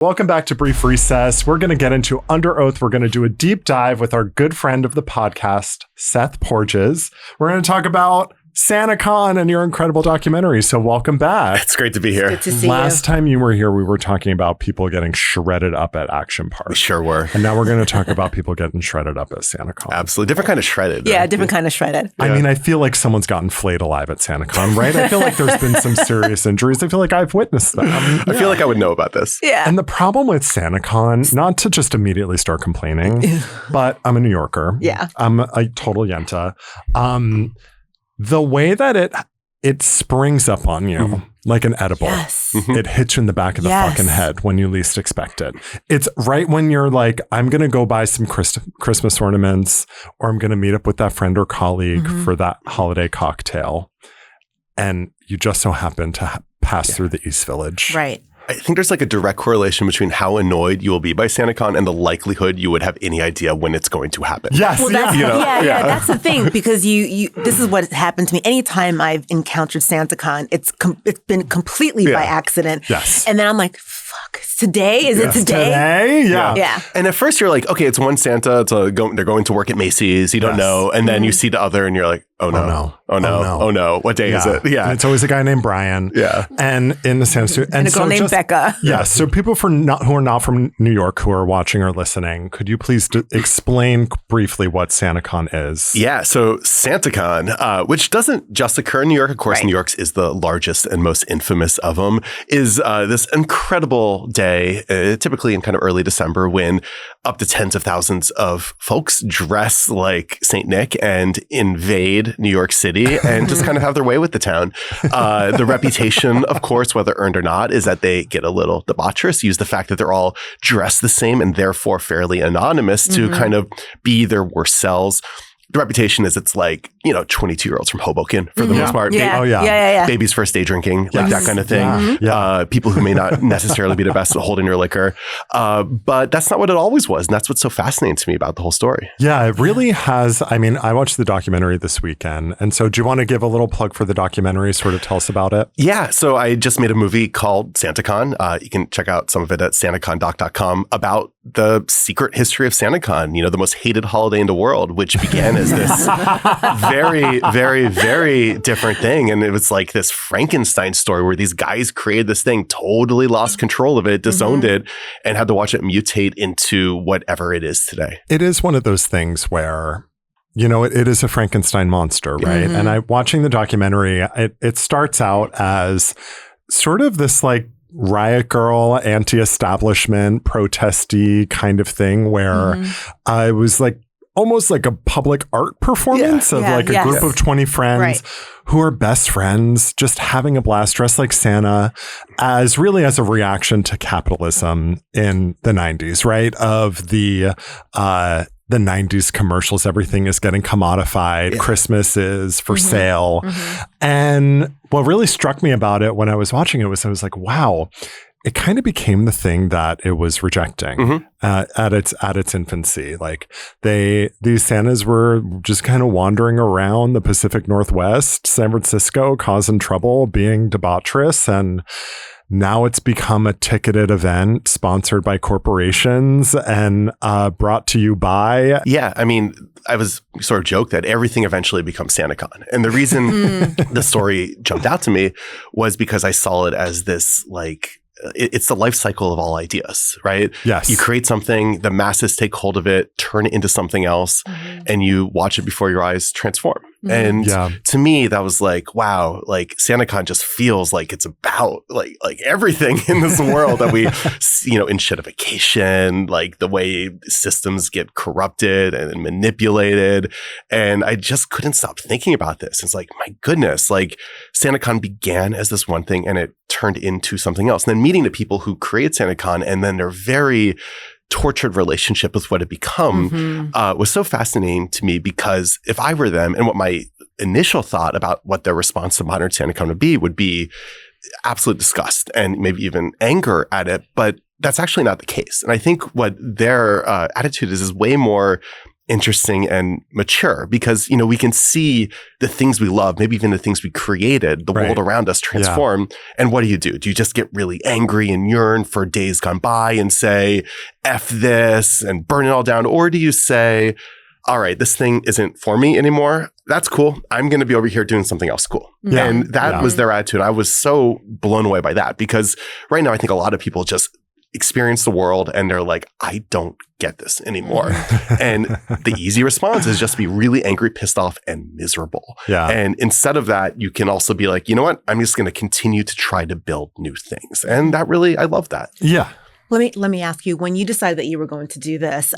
Welcome back to Brief Recess. We're going to get into Under Oath. We're going to do a deep dive with our good friend of the podcast, Seth Porges. We're going to talk about SantaCon and your incredible documentary. So welcome back. It's great to be here. Good to see you. Last time you were here, we were talking about people getting shredded up at Action Park. We sure were. And now we're going to talk about people getting shredded up at SantaCon. Absolutely. Different kind of shredded. Yeah, right? different kind of shredded. I mean, I feel like someone's gotten flayed alive at SantaCon, right? I feel like there's been some serious injuries. I feel like I've witnessed them. I feel like I would know about this. Yeah. And the problem with SantaCon, not to just immediately start complaining, but I'm a New Yorker. Yeah. I'm a total yenta. The way that it springs up on you like an edible. Yes. It hits you in the back of the fucking head when you least expect it. It's right when you're like, I'm going to go buy some Christmas ornaments, or I'm going to meet up with that friend or colleague for that holiday cocktail. And you just so happen to pass through the East Village. Right. I think there's like a direct correlation between how annoyed you will be by SantaCon and the likelihood you would have any idea when it's going to happen. Yes. Well, that's, You know? yeah, that's the thing, because you this is what happened to me. Anytime I've encountered SantaCon, it's been completely by accident. Yes. And then I'm like, fuck, it's today? Is it today? Yeah. Yeah. And at first you're like, okay, it's one Santa. They're going to work at Macy's. You don't know. And then you see the other and you're like, oh no. What day is it? Yeah. And it's always a guy named Brian. Yeah. And in the Santa And a girl named Becca. Yes. So people who are not from New York who are watching or listening, could you please explain briefly what SantaCon is? Yeah. So SantaCon, which doesn't just occur in New York, of course, New York's is the largest and most infamous of them, is this incredible day, typically in kind of early December, when up to tens of thousands of folks dress like Saint Nick and invade New York City and just kind of have their way with the town. The reputation, of course, whether earned or not, is that they get a little debaucherous, use the fact that they're all dressed the same and therefore fairly anonymous to kind of be their worst selves. The reputation is it's like, 22-year-olds from Hoboken for the most part. Yeah. Baby's first day drinking, like that kind of thing. People who may not necessarily be the best at holding your liquor. But that's not what it always was. And that's what's so fascinating to me about the whole story. Yeah, it really has. I mean, I watched the documentary this weekend. And so do you want to give a little plug for the documentary, sort of tell us about it? Yeah. So I just made a movie called SantaCon. You can check out some of it at SantaCon.com about the secret history of SantaCon, the most hated holiday in the world, which began as this very, very, very different thing. And it was like this Frankenstein story where these guys created this thing, totally lost control of it, disowned it, and had to watch it mutate into whatever it is today. It is one of those things where, it is a Frankenstein monster, right? And watching the documentary, it starts out as sort of this like riot girl, anti-establishment, protesty kind of thing where it was like almost like a public art performance of like a group of 20 friends who are best friends, just having a blast, dressed like Santa, as a reaction to capitalism in the 90s, right? Of the 90s commercials, everything is getting commodified. Christmas is for sale. And what really struck me about it when I was watching it was I was like, wow, it kind of became the thing that it was rejecting at its infancy. Like these Santas were just kind of wandering around the Pacific Northwest, San Francisco, causing trouble, being debaucherous, and now it's become a ticketed event sponsored by corporations and brought to you by. Yeah, I mean, I was sort of joked that everything eventually becomes SantaCon. And the reason the story jumped out to me was because I saw it as this like, it's the life cycle of all ideas, right? Yes. You create something, the masses take hold of it, turn it into something else, and you watch it before your eyes transform. And to me, that was like, wow, like SantaCon just feels like it's about like everything in this world that we, in shitification, like the way systems get corrupted and manipulated. And I just couldn't stop thinking about this. It's like, my goodness, like SantaCon began as this one thing and it turned into something else. And then meeting the people who create SantaCon and then their very tortured relationship with what it become was so fascinating to me, because if I were them, and what my initial thought about what their response to modern SantaCon would be absolute disgust and maybe even anger at it. But that's actually not the case. And I think what their attitude is way more interesting and mature because, you know, we can see the things we love, maybe even the things we created, the world around us transform. Yeah. And what do? Do you just get really angry and yearn for days gone by and say, F this and burn it all down? Or do you say, all right, this thing isn't for me anymore. That's cool. I'm going to be over here doing something else cool. Yeah. And that was their attitude. I was so blown away by that because right now I think a lot of people just experience the world and they're like, I don't get this anymore. And the easy response is just to be really angry, pissed off, and miserable. Yeah. And instead of that, you can also be like, you know what? I'm just going to continue to try to build new things. And that really, I love that. Yeah. Let me ask you, when you decided that you were going to do this,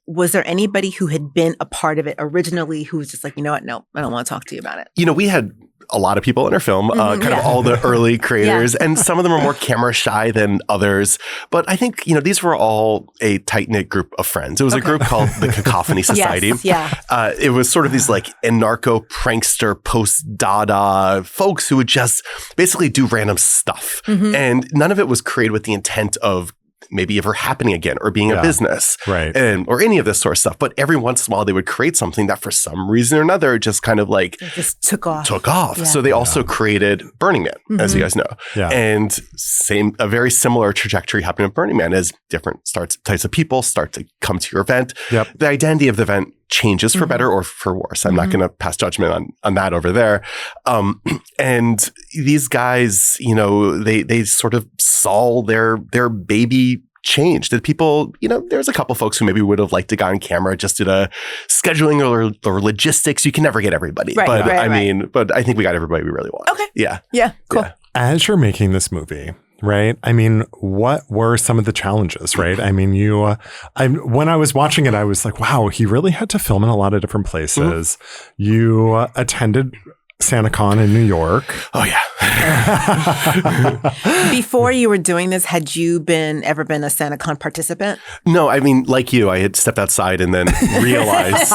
was there anybody who had been a part of it originally who was just like, you know what? No, I don't want to talk to you about it. You know, we had a lot of people in our film, kind of all the early creators, and some of them are more camera shy than others. But I think, you know, these were all a tight-knit group of friends. It was a group called the Cacophony Society. It was sort of these like anarcho prankster post-Dada folks who would just basically do random stuff. And none of it was created with the intent of maybe ever happening again or being a business or any of this sort of stuff. But every once in a while they would create something that for some reason or another just kind of like it just took off. Yeah. So they also created Burning Man, as you guys know. Yeah. And a very similar trajectory happened at Burning Man as different types of people start to come to your event. Yep. The identity of the event changes for better or for worse. I'm not going to pass judgment on that over there. And these guys, you know, they sort of saw their baby change. That people, you know, there's a couple folks who maybe would have liked to go on camera just did a scheduling or logistics. You can never get everybody. But I think we got everybody we really want. Okay. Yeah. Yeah. Cool. Yeah. As you're making this movie, right? I mean, what were some of the challenges, right? I mean, when I was watching it, I was like, wow, he really had to film in a lot of different places. You attended SantaCon in New York. Oh, yeah. Before you were doing this, had you ever been a SantaCon participant? No, I mean, like you, I had stepped outside and then realized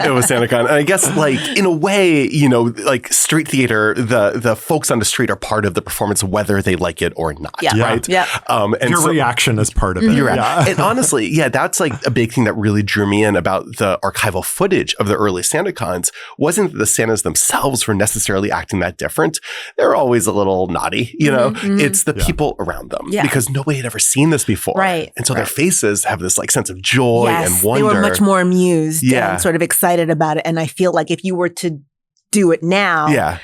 it was SantaCon. And I guess, like, in a way, you know, like street theater, the folks on the street are part of the performance, whether they like it or not, right? Yeah. And your reaction is part of it. You're right. Yeah. And honestly, that's like a big thing that really drew me in about the archival footage of the early SantaCons wasn't that the Santas themselves were necessarily acting that different. They're always a little naughty, you know? It's the people around them because nobody had ever seen this before. Right. And so their faces have this like sense of joy and wonder. They were much more amused and sort of excited about it. And I feel like if you were to do it now. Yeah.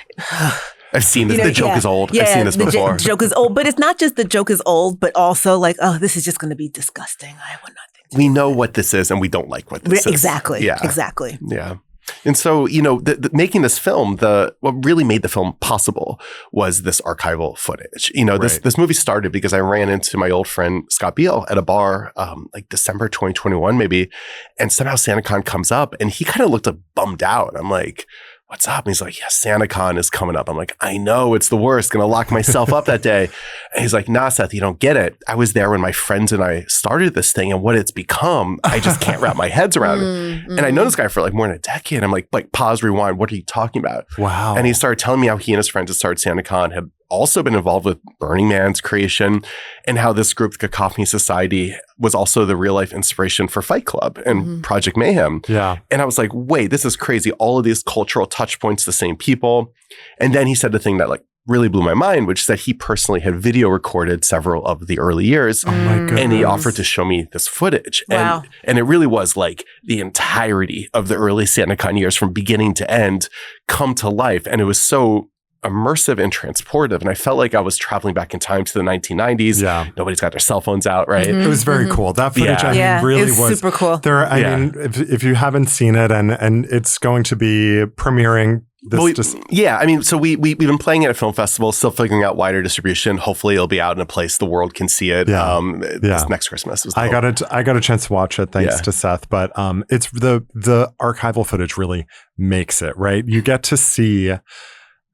I've seen this. The joke is old. I've seen this before. The joke is old, but it's not just the joke is old, but also like, oh, this is just going to be disgusting. I would not think we know what this is and we don't like what this is. Exactly. Yeah. Exactly. Yeah. And so, you know, making this film, what really made the film possible was this archival footage. You know, this movie started because I ran into my old friend Scott Beal at a bar, like December 2021 maybe, and somehow SantaCon comes up and he kind of looked bummed out. I'm like, what's up? And he's like, yeah, SantaCon is coming up. I'm like, I know, it's the worst. Going to lock myself up that day. And he's like, nah, Seth, you don't get it. I was there when my friends and I started this thing and what it's become, I just can't wrap my heads around it. And I know this guy for like more than a decade. I'm like, pause, rewind. What are you talking about? Wow. And he started telling me how he and his friends had started SantaCon, had also been involved with Burning Man's creation and how this group, the Cacophony Society, was also the real life inspiration for Fight Club and Project Mayhem. Yeah. And I was like, wait, this is crazy. All of these cultural touch points, the same people. And then he said the thing that like really blew my mind, which is that he personally had video recorded several of the early years. Oh my goodness. And he offered to show me this footage. Wow. And it really was like the entirety of the early SantaCon years from beginning to end come to life. And it was so immersive and transportive. And I felt like I was traveling back in time to the 1990s. Yeah. Nobody's got their cell pphones out, right? It was very cool. That footage, really was super cool. I mean, if you haven't seen it and it's going to be premiering I mean, so we've been playing it at film festivals, still figuring out wider distribution. Hopefully it'll be out in a place the world can see it this next Christmas. I got a chance to watch it thanks to Seth, but it's the archival footage really makes it, right? You get to see.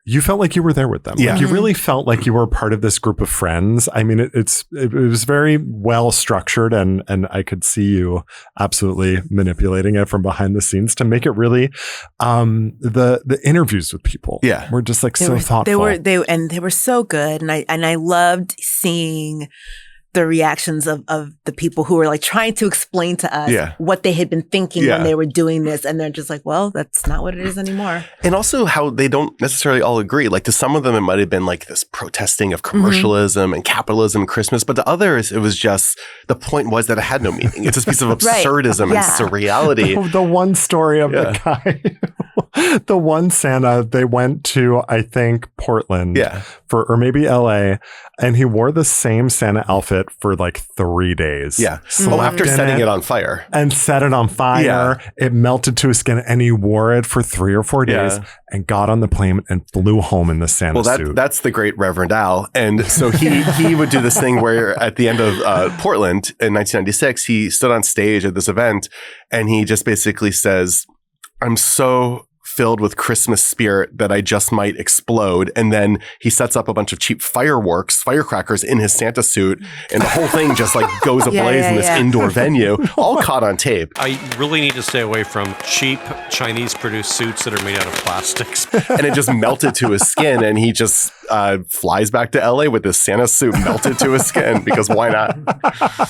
You felt like you were there with them. Yeah. Like you really felt like you were part of this group of friends. I mean, it was very well structured and I could see you absolutely manipulating it from behind the scenes to make it really, the interviews with people were just like so thoughtful. They were so good. And I loved seeing the reactions of the people who were like trying to explain to us what they had been thinking when they were doing this. And they're just like, well, that's not what it is anymore. And also how they don't necessarily all agree. Like to some of them, it might have been like this protesting of commercialism and capitalism and Christmas. But to others, it was just, the point was that it had no meaning. It's this piece of absurdism and surreality. The one story of the guy, the one Santa, they went to, I think, Portland or maybe LA, and he wore the same Santa outfit for like 3 days. Yeah. After setting it on fire. And set it on fire. Yeah. It melted to his skin, and he wore it for 3 or 4 days and got on the plane and flew home in the Santa suit. That's the great Reverend Al. And so he would do this thing where at the end of Portland in 1996, he stood on stage at this event and he just basically says, I'm so filled with Christmas spirit that I just might explode. And then he sets up a bunch of cheap firecrackers in his Santa suit. And the whole thing just like goes ablaze in this indoor venue, all caught on tape. I really need to stay away from cheap Chinese produced suits that are made out of plastics. And it just melted to his skin. And he just flies back to LA with this Santa suit melted to his skin because why not?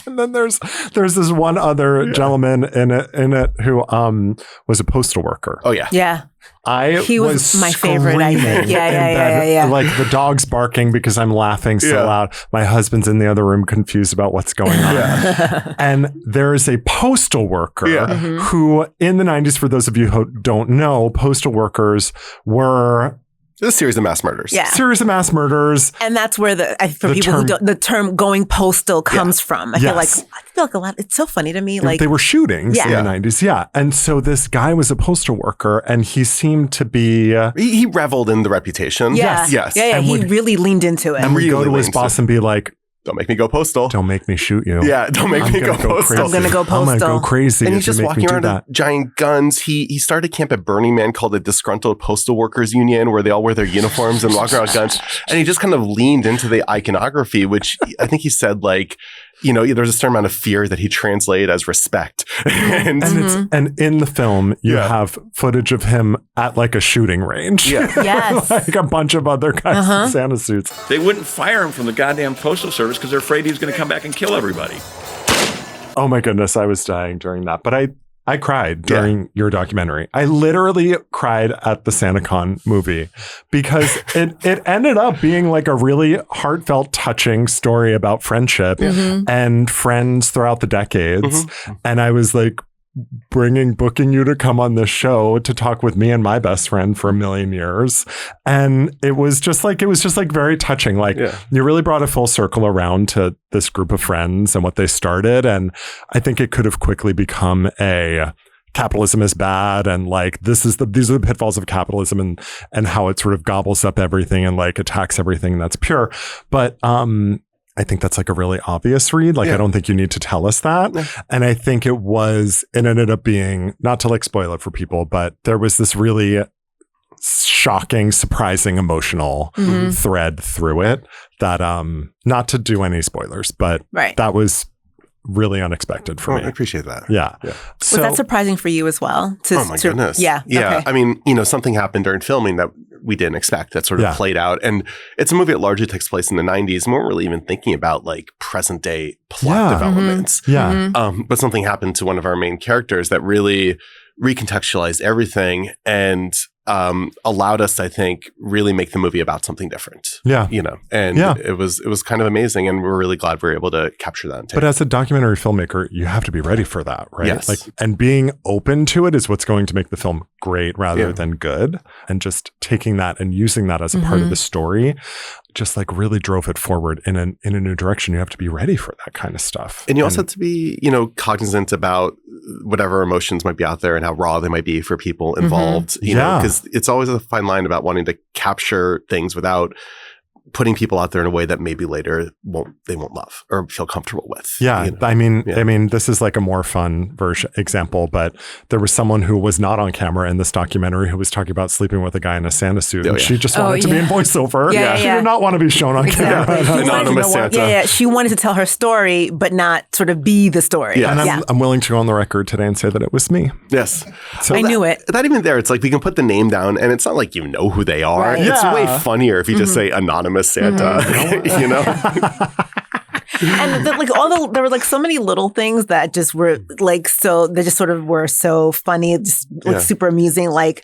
And then there's this one other gentleman in it who was a postal worker. Oh yeah. Yeah. He was my favorite, I think. Yeah. Like the dog's barking because I'm laughing so loud. My husband's in the other room confused about what's going on. And there is a postal worker who in the 90s, for those of you who don't know, postal workers were a series of mass murders. Yeah. Series of mass murders. And that's where the term going postal comes from. I feel like a lot, it's so funny to me. Like they were shootings in the 90s. Yeah. And so this guy was a postal worker and he seemed to be... he reveled in the reputation. Yeah. Yes. Yeah. He really leaned into it. And would go to his boss and be like, don't make me go postal. Don't make me shoot you. Yeah, don't make me go postal. I'm going to go postal. I'm going to go crazy. And he's just walking around with giant guns. He started camp at Burning Man called the Disgruntled Postal Workers Union, where they all wear their uniforms and walk around with guns. And he just kind of leaned into the iconography, which I think he said like, there's a certain amount of fear that he translated as respect. And in the film, you have footage of him at like a shooting range. Yeah. Yes. Like a bunch of other guys in Santa suits. They wouldn't fire him from the goddamn postal service because they're afraid he was going to come back and kill everybody. Oh my goodness, I was dying during that. But I cried during your documentary. I literally cried at the SantaCon movie because it ended up being like a really heartfelt, touching story about friendship and friends throughout the decades. And I was like booking you to come on this show to talk with me and my best friend for 1,000,000 years. And it was just like very touching. Like you really brought a full circle around to this group of friends and what they started. And I think it could have quickly become a capitalism is bad. And like, these are the pitfalls of capitalism and how it sort of gobbles up everything and like attacks everything that's pure. But, I think that's like a really obvious read. Like, I don't think you need to tell us that. And I think it ended up being, not to like spoil it for people, but there was this really shocking, surprising, emotional thread through it that, not to do any spoilers, but that was really unexpected for me. I appreciate that. Yeah. So, was that surprising for you as well? Oh my goodness. Yeah. Okay. I mean, something happened during filming that we didn't expect that sort of played out. And it's a movie that largely takes place in the 90s. And we weren't really even thinking about like present day plot developments. But something happened to one of our main characters that really recontextualized everything and allowed us, I think, really make the movie about something different. It was kind of amazing, and we're really glad we were able to capture that on tape. But as a documentary filmmaker, you have to be ready for that, right? Yes. Like, and being open to it is what's going to make the film great rather than good. And just taking that and using that as a part of the story just like really drove it forward in a new direction. You have to be ready for that kind of stuff. And you also have to be, cognizant about whatever emotions might be out there and how raw they might be for people involved, you know, because it's always a fine line about wanting to capture things without putting people out there in a way that maybe later they won't love or feel comfortable with. Yeah. I mean, this is like a more fun example, but there was someone who was not on camera in this documentary who was talking about sleeping with a guy in a Santa suit. And she just wanted to be in voiceover. She did not want to be shown on camera. Anonymous Santa. She wanted to tell her story, but not sort of be the story. Yeah. And I'm willing to go on the record today and say that it was me. Yes. So I knew it. Not even there. It's like we can put the name down and it's not like you know who they are. Right. It's way funnier if you just say anonymous Santa, you know? And there were like so many little things that just were like they just sort of were so funny, just like super amusing. Like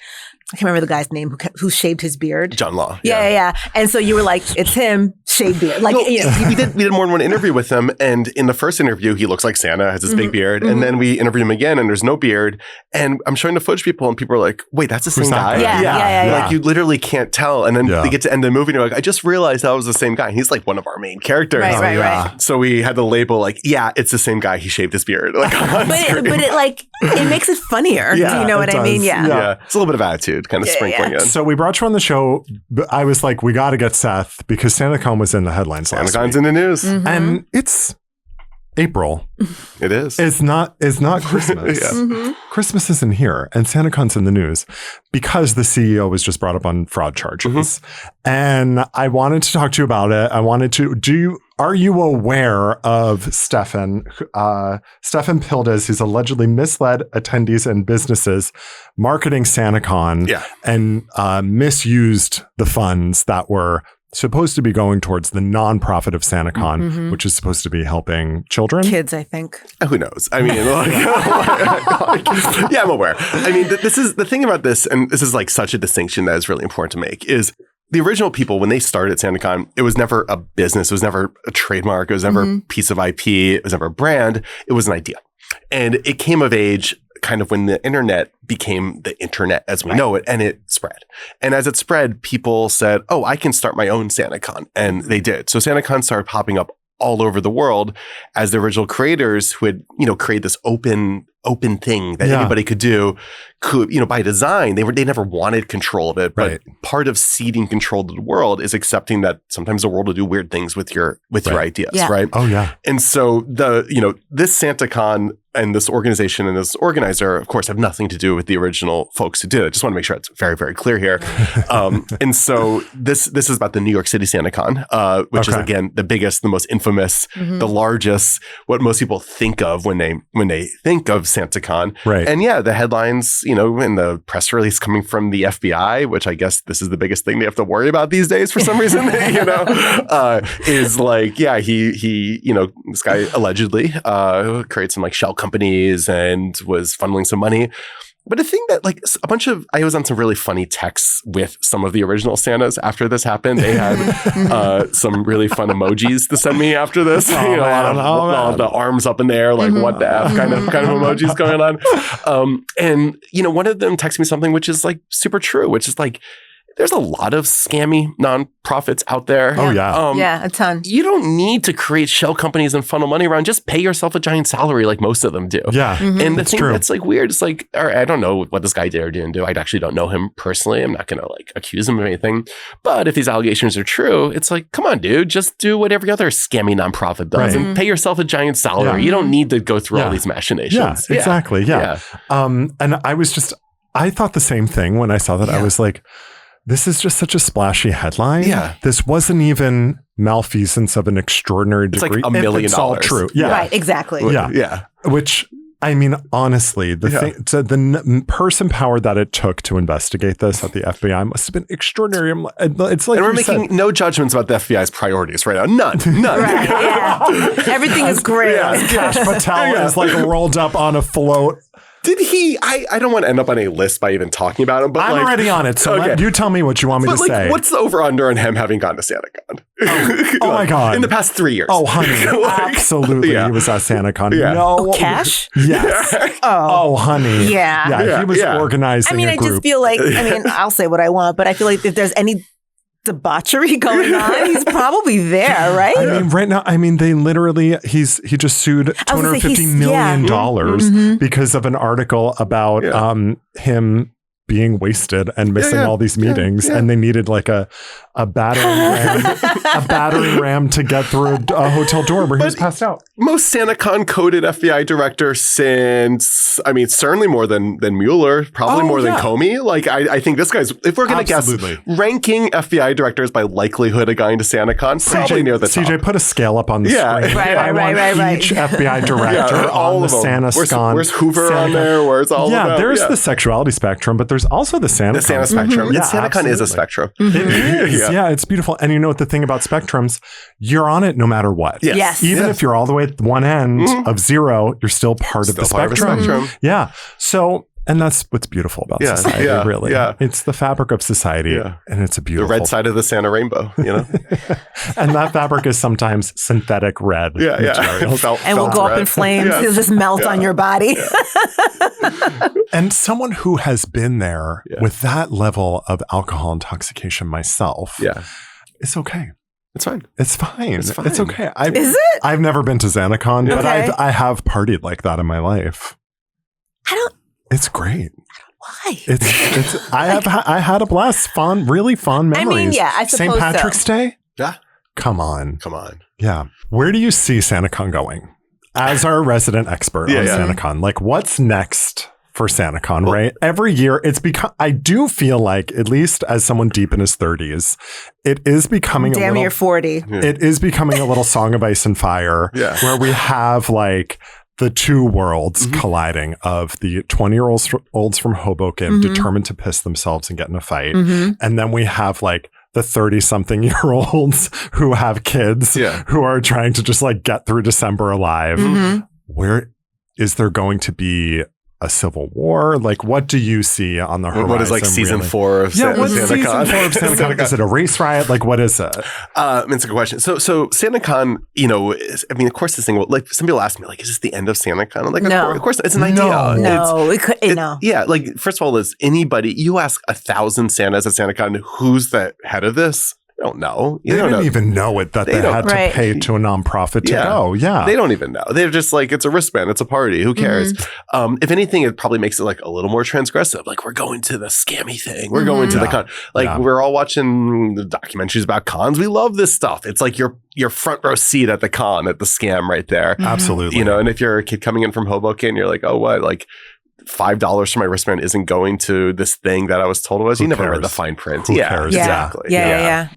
I can't remember the guy's name who shaved his beard. John Law. Yeah. And so you were like, it's him, shaved beard. Like we did more than one interview with him, and in the first interview, he looks like Santa, has this big beard, and then we interview him again, and there's no beard, and I'm showing the footage people, and people are like, "Wait, that's the same guy?" Yeah. Like you literally can't tell, and then they get to end the movie, and you're like, "I just realized that was the same guy." And he's like one of our main characters. Right. So we had the label like, "Yeah, it's the same guy. He shaved his beard." Like, but it makes it funnier. Do you know what I mean? Yeah. It's a little bit of attitude, kind of sprinkling in. So we brought you on the show. I was like, we got to get Seth because SantaCon was in the headlines last week. SantaCon's in the news. Mm-hmm. And it's April. It is. It's not Christmas. Christmas isn't here. And SantaCon's in the news because the CEO was just brought up on fraud charges. And I wanted to talk to you about it. Are you aware of Stefan Pildes, who's allegedly misled attendees and businesses marketing SantaCon and misused the funds that were supposed to be going towards the nonprofit of SantaCon, which is supposed to be helping children? Kids, I think. Who knows? I mean, yeah, I'm aware. I mean, this is the thing about this, and this is like such a distinction that is really important to make, is the original people, when they started SantaCon, it was never a business. It was never a trademark. It was never a piece of IP. It was never a brand. It was an idea. And it came of age kind of when the internet became the internet as we know it, and it spread. And as it spread, people said, oh, I can start my own SantaCon. And they did. So SantaCon started popping up all over the world as the original creators who had, created this open thing that anybody could do, by design, they never wanted control of it. But part of ceding control to the world is accepting that sometimes the world will do weird things with your ideas, right? Oh yeah. And so this SantaCon and this organization and this organizer, of course, have nothing to do with the original folks who did it. I just want to make sure it's very, very clear here. And so this is about the New York City SantaCon, which is again the biggest, the most infamous, the largest, what most people think of when they think of SantaCon. Right. And the headlines, in the press release coming from the FBI, which I guess this is the biggest thing they have to worry about these days for some reason, is like, he this guy allegedly created some like shell companies and was funneling some money. But the thing that I was on some really funny texts with some of the original Santas after this happened. They had some really fun emojis to send me after this. A lot of the arms up in the air, like what the F kind of emojis going on. And one of them texted me something which is like super true, which is like, there's a lot of scammy nonprofits out there. Oh, yeah. A ton. You don't need to create shell companies and funnel money around. Just pay yourself a giant salary like most of them do. Yeah. And the thing that's like weird is like, all right, I don't know what this guy did or didn't do. I actually don't know him personally. I'm not going to like accuse him of anything. But if these allegations are true, it's like, come on, dude, just do what every other scammy nonprofit does and pay yourself a giant salary. Yeah. You don't need to go through all these machinations. Yeah, exactly. Yeah. And I thought the same thing when I saw that. I was like, this is just such a splashy headline. Yeah. This wasn't even malfeasance of an extraordinary degree. It's like $1 million. It's all true. Yeah. Right, exactly. Yeah. Which, I mean, honestly, the person power that it took to investigate this at the FBI must have been extraordinary. It's like, and we're making no judgments about the FBI's priorities right now. None. Right, Everything is great. Cash Patel is like rolled up on a float. Did he? I don't want to end up on a list by even talking about him, but I'm already on it. So you tell me what you want me to say. What's the over-under on him having gone to SantaCon? Oh my God. In the past 3 years. Oh, honey. Absolutely. He was at SantaCon. Yeah. No. Cash? Yes. Oh, honey. Yeah. He was organizing a group. I just feel like, I'll say what I want, but I feel like if there's any debauchery going on, he's probably there, right? I mean, right now, they literally, he just sued $250 million because of an article about him being wasted and missing all these meetings, and they needed like a battering ram to get through a hotel door where he was passed out. Most SantaCon coded FBI director since, certainly more than Mueller, probably more than Comey. Like, I think this guy's, if we're going to guess, ranking FBI directors by likelihood of going to SantaCon, probably near the top. CJ, put a scale up on the screen. Right. Each FBI director on the SantaCon. Where's Hoover on there? Where's all of them? There's the sexuality spectrum, but there's there's also the SantaCon. The Santa Spectrum. Yeah, SantaCon is a spectrum. It is. Yeah, it's beautiful. And you know what the thing about spectrums, you're on it no matter what. Yes. Even if you're all the way at one end of zero, you're still part of the spectrum. Yeah. So, and that's what's beautiful about society, really. Yeah. It's the fabric of society, and it's a beautiful... The red side of the Santa rainbow, you know? And that fabric is sometimes synthetic red materials. And will go up in flames. It'll just melt on your body. And someone who has been there with that level of alcohol intoxication myself, it's okay. It's fine. It's fine. It's fine. It's okay. Is it? I've never been to SantaCon, but I have partied like that in my life. It's great. Why? It's. I had a blast. Really fun memories. I mean, I suppose St. Patrick's Day. Yeah. Come on. Yeah. Where do you see SantaCon going? As our resident expert on SantaCon, like what's next for SantaCon? Well, right. Every year, it's become. I do feel like, at least as someone deep in his 30s, it is becoming. Damn, you're 40. It is becoming a little Song of Ice and Fire, where we have like the two worlds colliding of the 20-year-olds from Hoboken determined to piss themselves and get in a fight. And then we have like the 30-something-year-olds who have kids who are trying to just like get through December alive. Where is there going to be a civil war? Like, what do you see on the horizon? What is like season 4 of SantaCon? What's season 4 of SantaCon? Is it a race riot? Like, what is it? It's a good question. So SantaCon, you know, I mean, of course, this thing. Like, some people ask me, like, is this the end of SantaCon? I'm like, no. Of course, it's an idea. No, no. Yeah, like, first of all, is anybody? You ask 1,000 Santas at SantaCon, who's the head of this? I don't know. They didn't even know it that they had to pay to a nonprofit to go. Yeah. They don't even know. They're just like, it's a wristband. It's a party. Who cares? If anything, it probably makes it like a little more transgressive. Like, we're going to the scammy thing. We're going to the con. Like, we're all watching the documentaries about cons. We love this stuff. It's like your front row seat at the con, at the scam right there. Absolutely. You know, and if you're a kid coming in from Hoboken, you're like, oh, what? Like, $5 for my wristband isn't going to this thing that I was told it was. You never read the fine print. Who cares? Exactly. Yeah.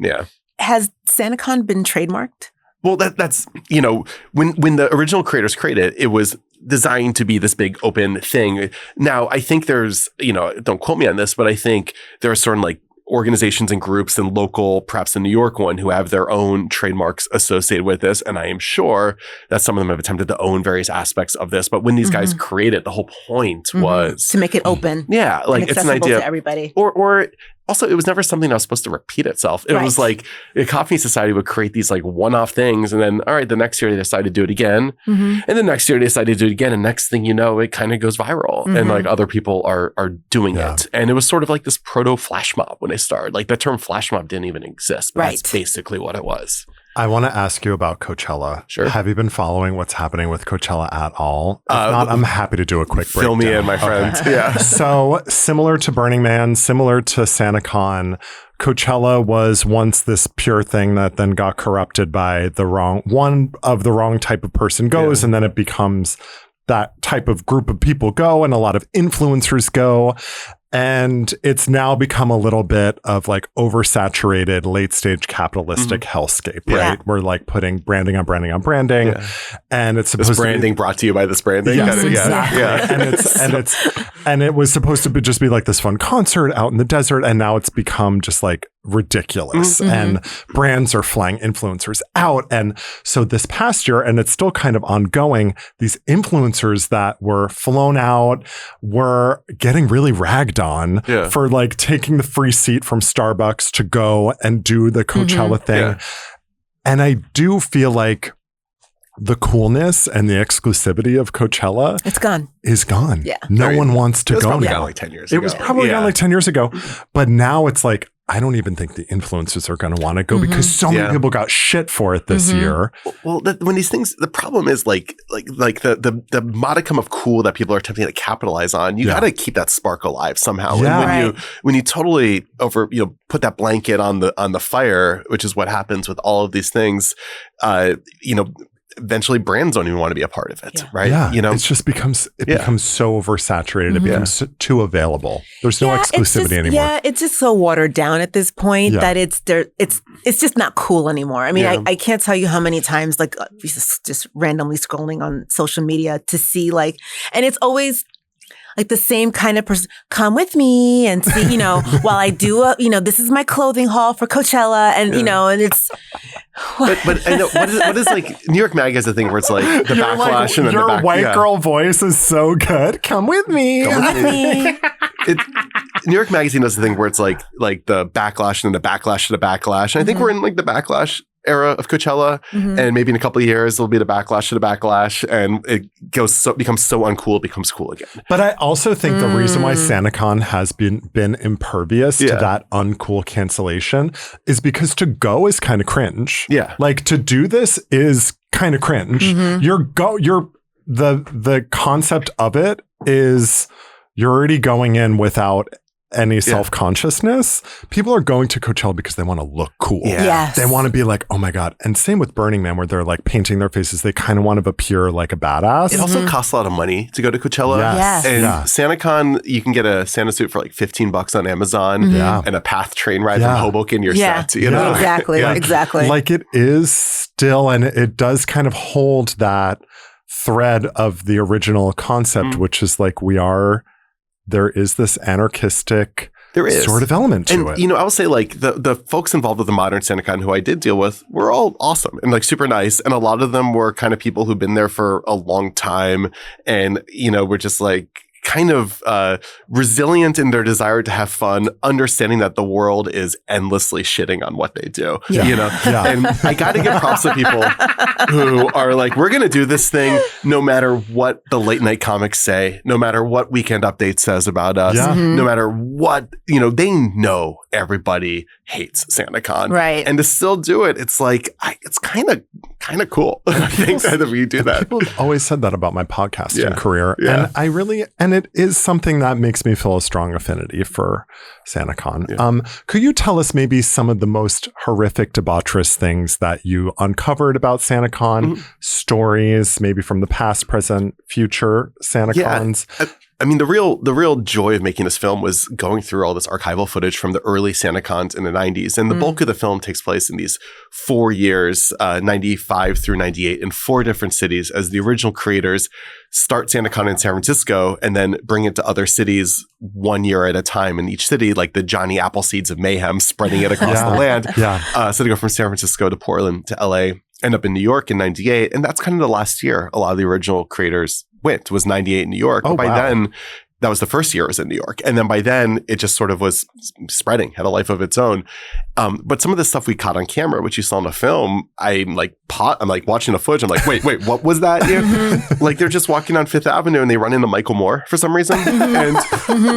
Has SantaCon been trademarked? Well, that's, you know, when the original creators created it was designed to be this big open thing. Now, I think there's, you know, don't quote me on this, but I think there are certain like organizations and groups and local, perhaps the New York one, who have their own trademarks associated with this. And I am sure that some of them have attempted to own various aspects of this. But when these guys created, the whole point was to make it open. Yeah. Like, it's an idea to everybody. Or also, it was never something that was supposed to repeat itself. It was like a Coffee Society would create these like one-off things. And then, all right, the next year they decide to do it again. And the next year they decide to do it again. And next thing you know, it kind of goes viral. And like other people are doing it. And it was sort of like this proto flash mob when they started. Like, the term flash mob didn't even exist. But that's basically what it was. I want to ask you about Coachella. Sure. Have you been following what's happening with Coachella at all? If not, I'm happy to do a quick breakdown. Fill me in, my friend. Yeah. So similar to Burning Man, similar to SantaCon, Coachella was once this pure thing that then got corrupted by the wrong type of person goes, and then it becomes that type of group of people go, and a lot of influencers go. And it's now become a little bit of like oversaturated late stage capitalistic hellscape, right? We're like putting branding on branding on branding. Yeah. And it's supposed this branding brought to you by this branding. Yes, exactly. And it was supposed to just be like this fun concert out in the desert. And now it's become just like ridiculous. And brands are flying influencers out. And so this past year, and it's still kind of ongoing, these influencers that were flown out were getting really ragged on for like taking the free seat from Starbucks to go and do the Coachella thing. And I do feel like the coolness and the exclusivity of Coachella is gone. Yeah. No one wants to go now. Gone like 10 years ago. It was probably gone like 10 years ago. But now it's like, I don't even think the influencers are going to want to go because so many people got shit for it this year. Well, when these things, the problem is like the modicum of cool that people are attempting to capitalize on. You got to keep that spark alive somehow. Yeah. And when you totally put that blanket on the fire, which is what happens with all of these things, eventually brands don't even want to be a part of it, right? Yeah, you know, it becomes so oversaturated. It becomes too available. There's no exclusivity anymore. Yeah, it's just so watered down at this point that it's just not cool anymore. I mean, I can't tell you how many times like just randomly scrolling on social media to see like, and it's always like the same kind of person. Come with me and see, while I do this is my clothing haul for Coachella, and and it's. But I know what is like New York Mag has a thing where it's like the backlash and then your the back, white girl voice is so good. Come with me. New York Magazine does the thing where it's like the backlash and then the backlash to the backlash. And I think we're in like the backlash era of Coachella, and maybe in a couple of years there'll be the backlash to the backlash, and it becomes so uncool, it becomes cool again. But I also think the reason why SantaCon has been impervious to that uncool cancellation is because to go is kind of cringe. Yeah, like to do this is kind of cringe. The concept of it is you're already going in without any self-consciousness. People are going to Coachella because they want to look cool. Yeah. Yes. They want to be like, oh my God. And same with Burning Man, where they're like painting their faces. They kind of want to appear like a badass. It also costs a lot of money to go to Coachella. Yes. And SantaCon, you can get a Santa suit for like $15 on Amazon and a PATH train ride from Hoboken, you're set. Exactly. Exactly. Like it is still, and it does kind of hold that thread of the original concept, which is like there is this anarchistic sort of element to it. I will say like the folks involved with the modern SantaCon who I did deal with were all awesome and like super nice. And a lot of them were kind of people who've been there for a long time and, were just like kind of resilient in their desire to have fun, understanding that the world is endlessly shitting on what they do. And I got to give props to people who are like, we're going to do this thing no matter what the late night comics say, no matter what Weekend Update says about us, no matter what, they know everybody hates SantaCon. Right. And to still do it, it's like, it's kind of cool. I think that we do that. People have always said that about my podcasting career. Yeah. And it is something that makes me feel a strong affinity for SantaCon. Yeah. Could you tell us maybe some of the most horrific, debaucherous things that you uncovered about SantaCon, stories maybe from the past, present, future SantaCons? Yeah. I mean, the real joy of making this film was going through all this archival footage from the early SantaCons in the 90s. And the bulk of the film takes place in these 4 years, 95 through 98, in 4 different cities, as the original creators start SantaCon in San Francisco and then bring it to other cities 1 year at a time. In each city, like the Johnny Appleseeds of mayhem, spreading it across the land. So they go from San Francisco to Portland to LA, end up in New York in 98. And that's kind of the last year a lot of the original creators went, was 98 in New York. But by then, that was the first year it was in New York. And then by then, it just sort of was spreading, had a life of its own. But some of the stuff we caught on camera, which you saw in the film, I'm like watching the footage. I'm like, wait, what was that? Like they're just walking on Fifth Avenue and they run into Michael Moore for some reason. And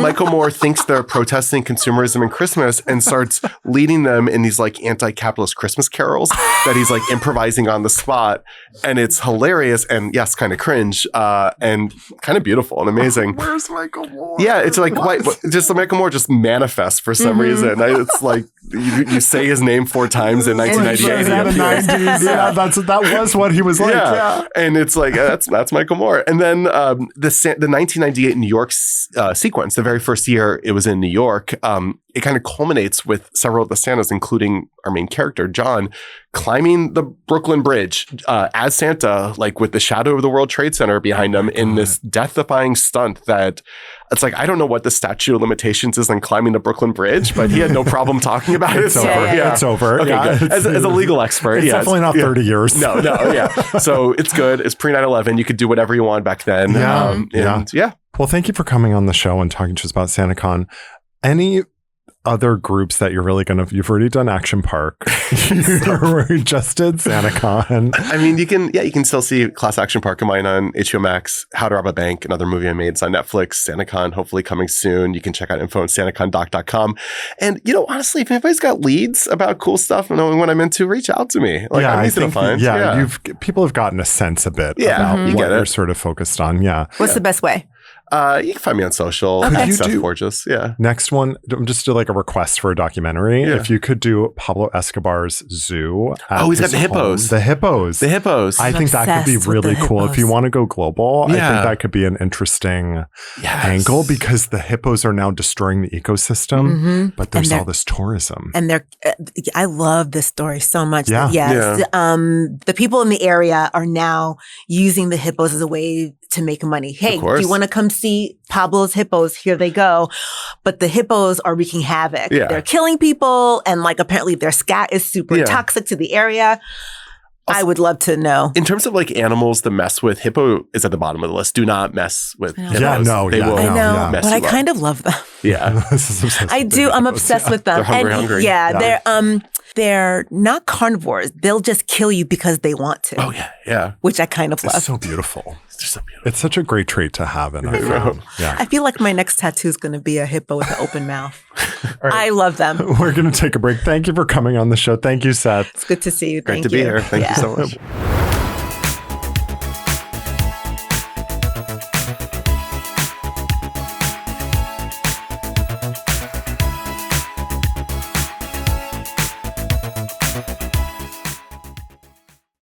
Michael Moore thinks they're protesting consumerism and Christmas and starts leading them in these like anti-capitalist Christmas carols that he's like improvising on the spot. And it's hilarious and yes, kind of cringe and kind of beautiful and amazing. Where's Michael Moore? Yeah, it's like just Michael Moore just manifests for some reason. It's like you say his name 4 times in 1998. That was what he was like. Yeah. And it's like that's Michael Moore. And then the 1998 New York sequence, the very first year it was in New York, it kind of culminates with several of the Santas, including our main character, John, climbing the Brooklyn Bridge as Santa, like with the shadow of the World Trade Center behind him in this death-defying stunt that it's like, I don't know what the statute of limitations is on climbing the Brooklyn Bridge, but he had no problem talking about it. It's over. Yeah. It's over. Okay, good. As a legal expert. It's definitely not 30 years. No, yeah. So it's good. It's pre 9/11. You could do whatever you want back then. Well, thank you for coming on the show and talking to us about SantaCon. Any other groups that you're really you've already done Action Park. You just did SantaCon. I mean, you can still see Class Action Park of mine on HBO Max, How to Rob a Bank, another movie I made. It's on Netflix, SantaCon, hopefully coming soon. You can check out info on SantaCondoc.com. And, honestly, if anybody's got leads about cool stuff and knowing what I'm into, reach out to me. Like, I'm easy to find. People have gotten a sense a bit about what you're sort of focused on. Yeah. What's the best way? You can find me on social. Okay. Seth Porges. Yeah. Next one, just do like a request for a documentary. Yeah. If you could do Pablo Escobar's zoo. He's got the hippos. The hippos. I think that could be really cool. If you want to go global, I think that could be an interesting angle because the hippos are now destroying the ecosystem, but there's all this tourism. And I love this story so much. Yeah. The people in the area are now using the hippos as a way to make money. Hey, do you want to come see Pablo's hippos? Here they go. But the hippos are wreaking havoc. Yeah. They're killing people. And like apparently their scat is super toxic to the area. Also, I would love to know. In terms of like animals to mess with, hippo is at the bottom of the list. Do not mess with hippos. Yeah, no, they will mess but you I up. kind of love them. Yeah. I do. I'm obsessed with them. They're hungry. Yeah, they're not carnivores. They'll just kill you because they want to. Oh, yeah. Which I kind of love. It's so beautiful. It's so beautiful. It's such a great trait to have in our film. Yeah. I feel like my next tattoo is going to be a hippo with an open mouth. Right. I love them. We're going to take a break. Thank you for coming on the show. Thank you, Seth. It's good to see you. Great to be here. Thank you so much.